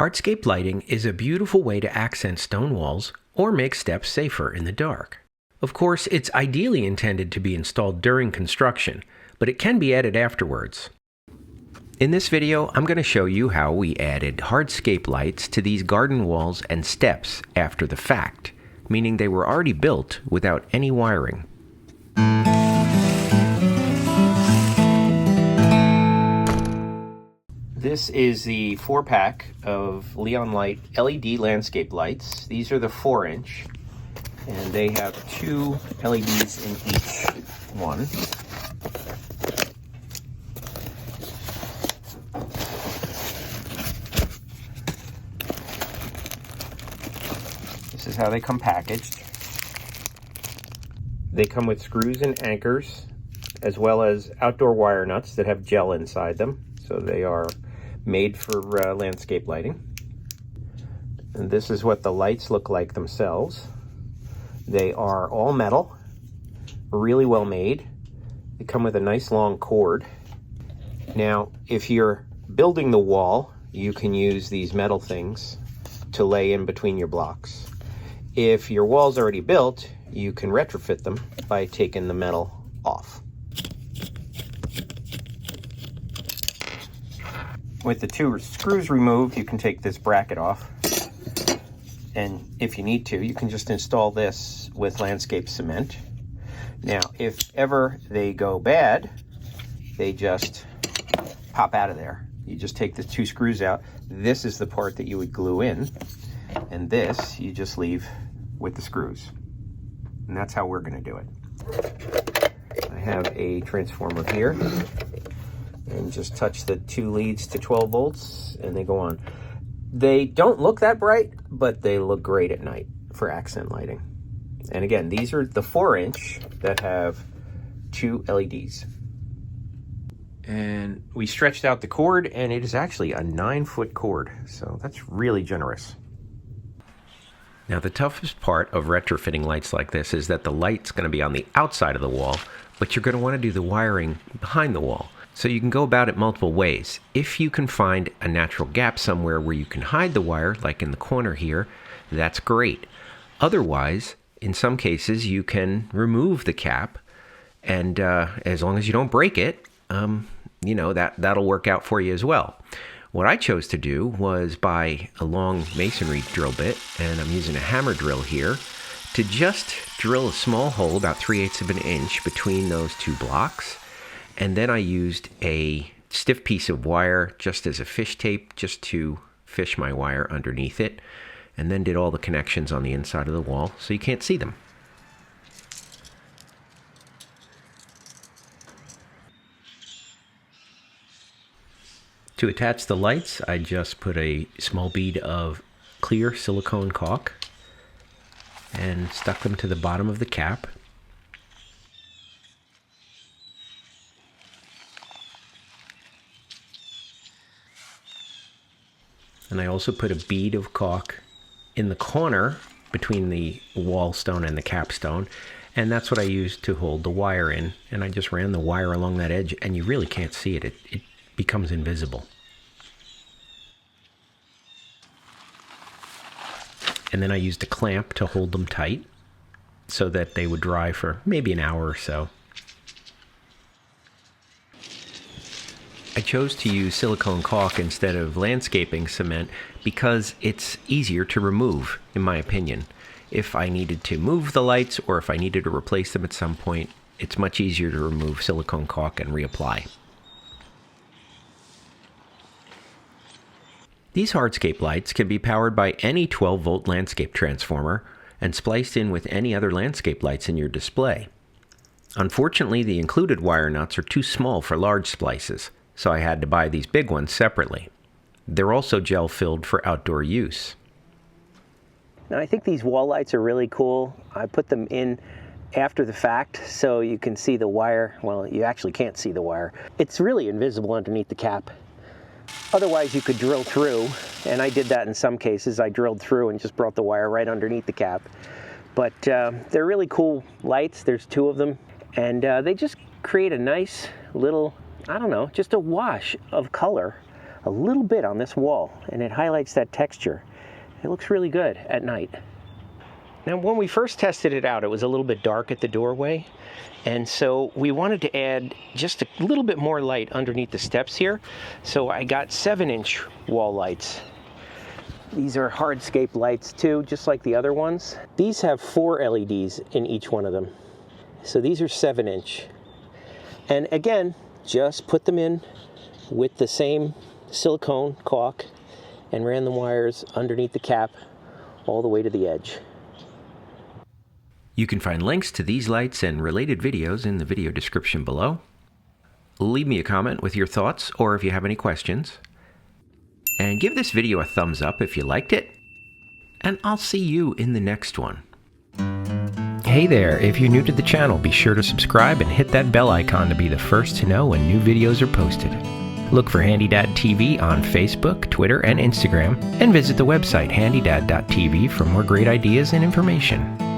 Hardscape lighting is a beautiful way to accent stone walls or make steps safer in the dark. Of course, it's ideally intended to be installed during construction, but it can be added afterwards. In this video, I'm going to show you how we added hardscape lights to these garden walls and steps after the fact, meaning they were already built without any wiring. This is the 4-pack of Leon Light LED landscape lights. These are the 4-inch, and they have 2 LEDs in each one. This is how they come packaged. They come with screws and anchors, as well as outdoor wire nuts that have gel inside them. So they are made for landscape lighting. And this is what the lights look like themselves. They are all metal, really well made. They come with a nice long cord. Now, if you're building the wall, you can use these metal things to lay in between your blocks. If your wall's already built, you can retrofit them by taking the metal off. With the 2 screws removed, you can take this bracket off. And if you need to, you can just install this with landscape cement. Now, if ever they go bad, they just pop out of there. You just take the 2 screws out. This is the part that you would glue in. And this, you just leave with the screws. And that's how we're going to do it. I have a transformer here. And just touch the 2 leads to 12 volts and they go on. They don't look that bright, but they look great at night for accent lighting. And again, these are the 4-inch that have 2 LEDs. And we stretched out the cord, and it is actually a 9-foot cord, so that's really generous. Now, the toughest part of retrofitting lights like this is that the light's going to be on the outside of the wall, but you're going to want to do the wiring behind the wall. So you can go about it multiple ways. If you can find a natural gap somewhere where you can hide the wire, like in the corner here, that's great. Otherwise, in some cases, you can remove the cap, and as long as you don't break it, you know, that'll work out for you as well. What I chose to do was buy a long masonry drill bit, and I'm using a hammer drill here, to just drill a small hole about 3/8 of an inch between those 2 blocks. And then I used a stiff piece of wire just as a fish tape, just to fish my wire underneath it. And then did all the connections on the inside of the wall so you can't see them. To attach the lights, I just put a small bead of clear silicone caulk and stuck them to the bottom of the cap. And I also put a bead of caulk in the corner between the wall stone and the capstone. And that's what I used to hold the wire in. And I just ran the wire along that edge, and you really can't see it. It becomes invisible. And then I used a clamp to hold them tight so that they would dry for maybe an hour or so. I chose to use silicone caulk instead of landscaping cement because it's easier to remove, in my opinion. If I needed to move the lights or if I needed to replace them at some point, it's much easier to remove silicone caulk and reapply. These hardscape lights can be powered by any 12-volt landscape transformer and spliced in with any other landscape lights in your display. Unfortunately, the included wire nuts are too small for large splices, so I had to buy these big ones separately. They're also gel-filled for outdoor use. Now, I think these wall lights are really cool. I put them in after the fact so you can see the wire. Well, you actually can't see the wire. It's really invisible underneath the cap. Otherwise, you could drill through, and I did that in some cases. I drilled through and just brought the wire right underneath the cap. But they're really cool lights. There's 2 of them, and they just create a nice little, I don't know, just a wash of color a little bit on this wall, and it highlights that texture. It looks really good at night. Now, when we first tested it out, it was a little bit dark at the doorway, and so we wanted to add just a little bit more light underneath the steps here. So I got 7-inch wall lights. These are Hardscape lights too, just like the other ones. These have 4 LEDs in each one of them. So these are 7-inch. And again, just put them in with the same silicone caulk and ran the wires underneath the cap all the way to the edge. You can find links to these lights and related videos in the video description below. Leave me a comment with your thoughts or if you have any questions. And give this video a thumbs up if you liked it. And I'll see you in the next one. Hey there, if you're new to the channel, be sure to subscribe and hit that bell icon to be the first to know when new videos are posted. Look for HandyDadTV on Facebook, Twitter, and Instagram, and visit the website HandyDadTV for more great ideas and information.